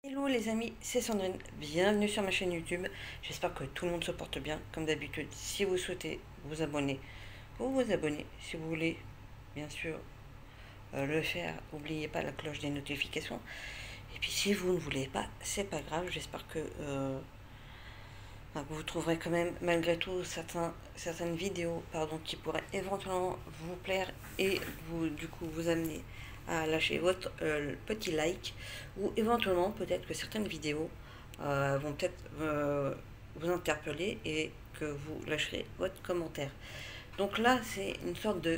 Hello les amis, c'est Sandrine, bienvenue sur ma chaîne YouTube. J'espère que tout le monde se porte bien. Comme d'habitude, si vous souhaitez vous abonner, si vous voulez, bien sûr, le faire, n'oubliez pas la cloche des notifications. Et puis si vous ne voulez pas, c'est pas grave, j'espère que vous trouverez quand même, malgré tout, certaines vidéos qui pourraient éventuellement vous plaire et du coup, vous amener à lâcher votre petit like, ou éventuellement, peut-être que certaines vidéos vont peut-être vous interpeller et que vous lâcherez votre commentaire. Donc là, c'est une sorte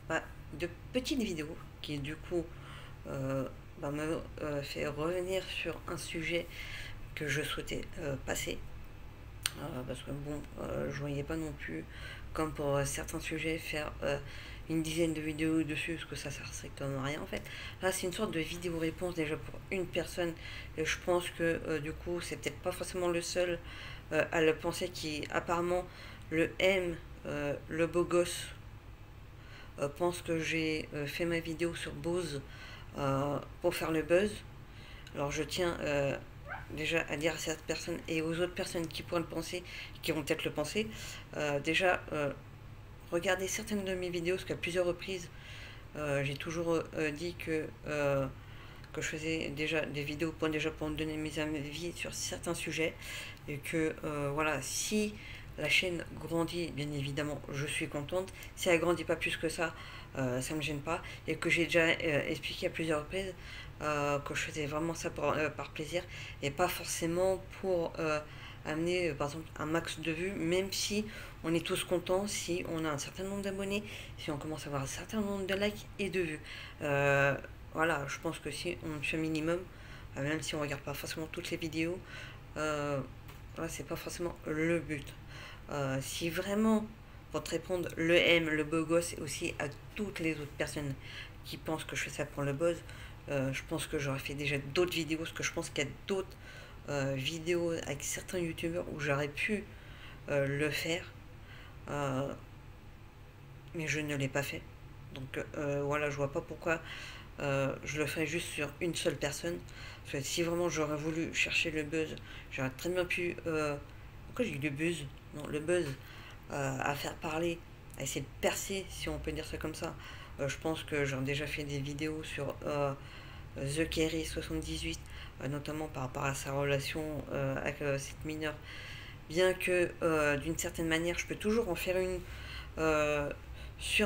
bah, de petite vidéo qui, du coup, me fait revenir sur un sujet que je souhaitais passer. Parce que bon, je voyais pas non plus, comme pour certains sujets, faire une dizaine de vidéos dessus, parce que ça sert strictement à rien en fait. Là, c'est une sorte de vidéo réponse déjà pour une personne, et je pense que du coup, c'est peut-être pas forcément le seul à le penser, qui apparemment le aime, le beau gosse, pense que j'ai fait ma vidéo sur Bose pour faire le buzz. Alors je tiens déjà à dire à cette personne et aux autres personnes qui pourraient le penser, qui vont peut-être le penser, déjà regardez certaines de mes vidéos, parce qu'à plusieurs reprises, j'ai toujours dit que je faisais déjà des vidéos pour donner mes avis sur certains sujets, et que voilà, si la chaîne grandit, bien évidemment, je suis contente. Si elle grandit pas plus que ça me gêne pas, et que j'ai déjà expliqué à plusieurs reprises que je faisais vraiment ça par plaisir, et pas forcément pour amener par exemple un max de vues, même si on est tous contents si on a un certain nombre d'abonnés, si on commence à avoir un certain nombre de likes et de vues. Voilà, je pense que si on fait un minimum, même si on regarde pas forcément toutes les vidéos, voilà, c'est pas forcément le but. Si vraiment, pour te répondre, le M, le beau gosse, et aussi à toutes les autres personnes qui pensent que je fais ça pour le buzz, je pense que j'aurais fait déjà d'autres vidéos, parce que je pense qu'il y a d'autres vidéos avec certains youtubeurs où j'aurais pu le faire, euh, mais je ne l'ai pas fait. Donc voilà, je vois pas pourquoi je le ferais juste sur une seule personne. Parce que si vraiment j'aurais voulu chercher le buzz, j'aurais très bien pu. Pourquoi j'ai dit le buzz? Non, le buzz, à faire parler, à essayer de percer, si on peut dire ça comme ça. Je pense que j'ai déjà fait des vidéos sur The Kerry 78, notamment par rapport à sa relation avec cette mineure. Bien que d'une certaine manière, je peux toujours en faire une euh,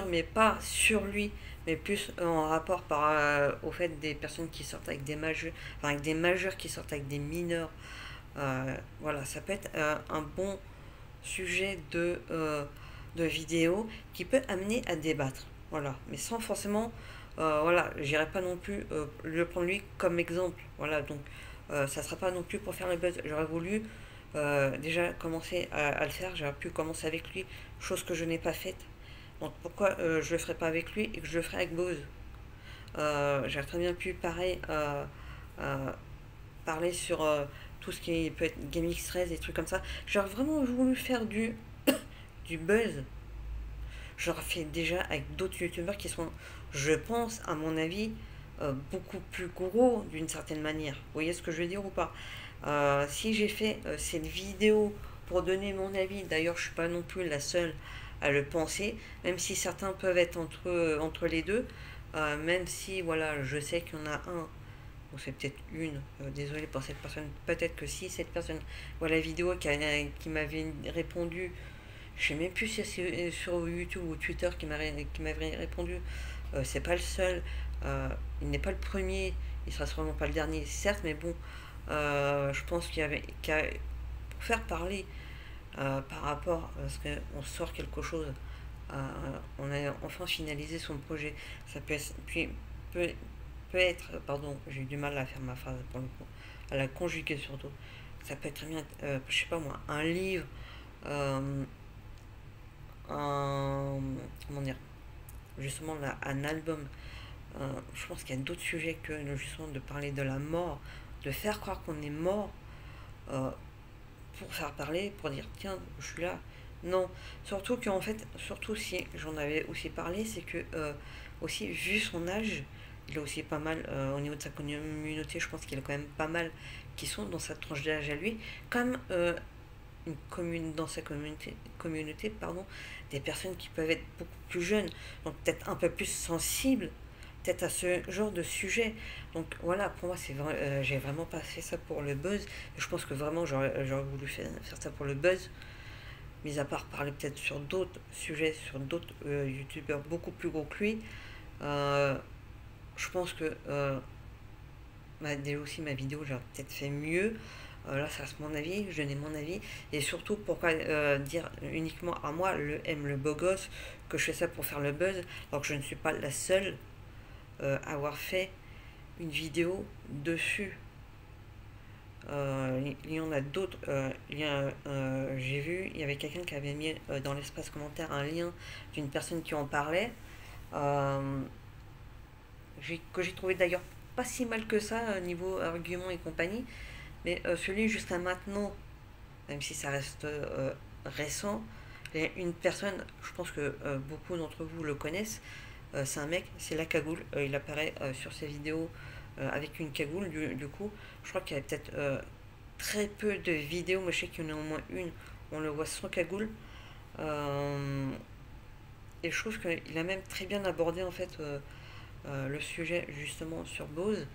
mais pas sur lui, mais plus en rapport au fait des personnes qui sortent avec des majeurs, enfin avec des majeurs qui sortent avec des mineurs. Voilà, ça peut être un bon sujet de vidéo qui peut amener à débattre. Voilà, mais sans forcément, voilà, j'irai pas non plus le prendre lui comme exemple. Voilà, donc ça sera pas non plus pour faire le buzz. J'aurais voulu déjà commencer à le faire, j'aurais pu commencer avec lui, chose que je n'ai pas faite. Donc pourquoi je le ferais pas avec lui et que je le ferais avec Bose? J'aurais très bien pu, pareil, parler sur tout ce qui peut être gaming stress, des trucs comme ça. J'aurais vraiment voulu faire du buzz. J'aurais fait déjà avec d'autres youtubeurs qui sont, je pense, à mon avis, beaucoup plus gros d'une certaine manière. Vous voyez ce que je veux dire ou pas? Si j'ai fait cette vidéo pour donner mon avis, d'ailleurs je suis pas non plus la seule à le penser, même si certains peuvent être entre les deux, même si voilà, je sais qu'il y en a un, ou c'est peut-être une, désolé pour cette personne, peut-être que si cette personne voit la vidéo qui m'avait répondu, je sais même plus si c'est sur YouTube ou Twitter qui m'avait répondu, c'est pas le seul, il n'est pas le premier, il sera sûrement pas le dernier, certes, mais bon, je pense pour faire parler par rapport à ce qu'on sort quelque chose, on a enfin finalisé son projet, ça peut, peut être, pardon, j'ai eu du mal à faire ma phrase pour le coup, à la conjuguer surtout, ça peut être très bien, je sais pas moi, un livre, euh, un, comment dire, justement là, un album. Je pense qu'il y a d'autres sujets que justement de parler de la mort, de faire croire qu'on est mort, euh, pour faire parler, pour dire tiens, je suis là. Non, surtout qu'en fait, surtout si j'en avais aussi parlé, c'est que aussi vu son âge, il est aussi pas mal au niveau de sa communauté. Je pense qu'il est quand même pas mal qui sont dans sa tranche d'âge à lui, comme dans sa communauté, pardon, des personnes qui peuvent être beaucoup plus jeunes, donc peut-être un peu plus sensibles, peut-être à ce genre de sujet. Donc voilà, pour moi, j'ai vraiment pas fait ça pour le buzz. Je pense que vraiment, j'aurais voulu faire ça pour le buzz, mis à part parler peut-être sur d'autres sujets, sur d'autres youtubeurs beaucoup plus gros que lui. Euh, je pense que déjà aussi ma vidéo, j'aurais peut-être fait mieux. Là, ça reste mon avis, je donnais mon avis. Et surtout, pourquoi dire uniquement à moi, le beau gosse, que je fais ça pour faire le buzz, alors que je ne suis pas la seule à avoir fait une vidéo dessus. Il y en a d'autres. J'ai vu, il y avait quelqu'un qui avait mis dans l'espace commentaire un lien d'une personne qui en parlait. Euh, que j'ai trouvé d'ailleurs pas si mal que ça niveau argument et compagnie. Mais celui jusqu'à maintenant, même si ça reste récent, il y a une personne, je pense que beaucoup d'entre vous le connaissent, c'est un mec, c'est la cagoule. Il apparaît sur ses vidéos avec une cagoule, du coup. Je crois qu'il y a peut-être très peu de vidéos, mais je sais qu'il y en a au moins une, on le voit sans cagoule. Et je trouve qu'il a même très bien abordé en fait le sujet justement sur Bose.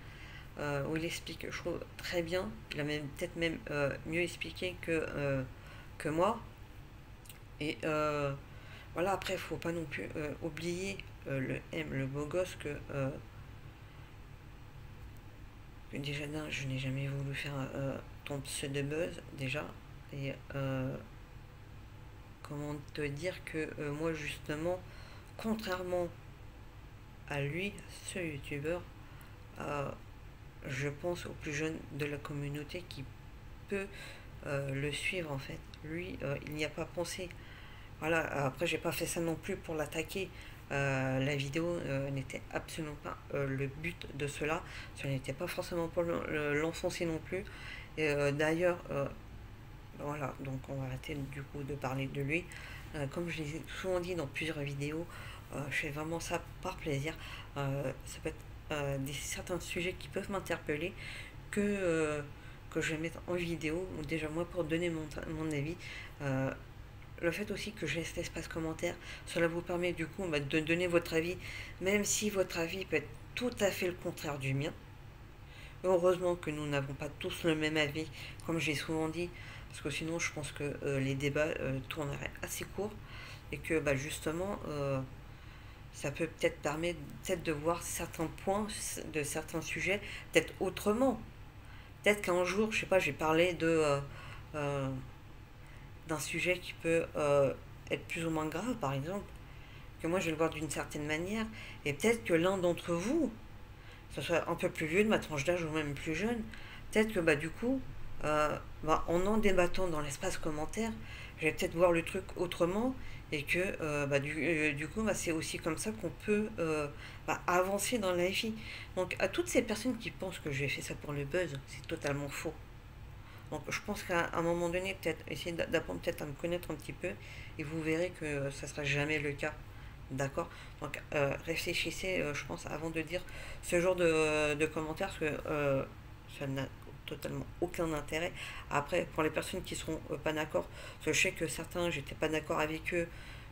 Où il explique, je trouve, très bien. Il a même peut-être même mieux expliqué que moi. Et voilà, après, il faut pas non plus oublier le beau gosse que déjà, je n'ai jamais voulu faire ton pseudo buzz, déjà. Et comment te dire que moi, justement, contrairement à lui, ce youtubeur, je pense aux plus jeunes de la communauté qui peut le suivre en fait. Lui, il n'y a pas pensé. Voilà, après j'ai pas fait ça non plus pour l'attaquer. La vidéo n'était absolument pas le but de cela. Ce n'était pas forcément pour l'enfoncer non plus. Et d'ailleurs, voilà, donc on va arrêter du coup de parler de lui. Comme je l'ai souvent dit dans plusieurs vidéos, je fais vraiment ça par plaisir. Ça peut être certains sujets qui peuvent m'interpeller que je vais mettre en vidéo, ou déjà moi pour donner mon avis. Le fait aussi que j'ai cet espace commentaire, cela vous permet du coup de donner votre avis, même si votre avis peut être tout à fait le contraire du mien. Heureusement que nous n'avons pas tous le même avis, comme j'ai souvent dit, parce que sinon je pense que les débats tourneraient assez court et que justement ça peut peut-être permettre de voir certains points de certains sujets peut-être autrement. Peut-être qu'un jour, je sais pas, j'ai parlé euh, d'un sujet qui peut être plus ou moins grave, par exemple, que moi je vais le voir d'une certaine manière, et peut-être que l'un d'entre vous, que ce soit un peu plus vieux de ma tranche d'âge ou même plus jeune, peut-être que du coup, en débattant dans l'espace commentaire, je vais peut-être voir le truc autrement et que du coup c'est aussi comme ça qu'on peut avancer dans la vie. Donc à toutes ces personnes qui pensent que j'ai fait ça pour le buzz, c'est totalement faux. Donc je pense qu'à un moment donné, peut-être essayer d'apprendre peut-être à me connaître un petit peu et vous verrez que ça sera jamais le cas. D'accord. Donc réfléchissez, je pense, avant de dire ce genre de commentaires, parce que ça n'a totalement aucun intérêt. Après, pour les personnes qui seront pas d'accord, parce que je sais que certains, j'étais pas d'accord avec eux,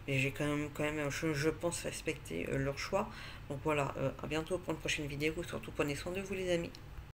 et j'ai quand même je pense, respecter leur choix. Donc voilà, à bientôt pour une prochaine vidéo, surtout prenez soin de vous les amis.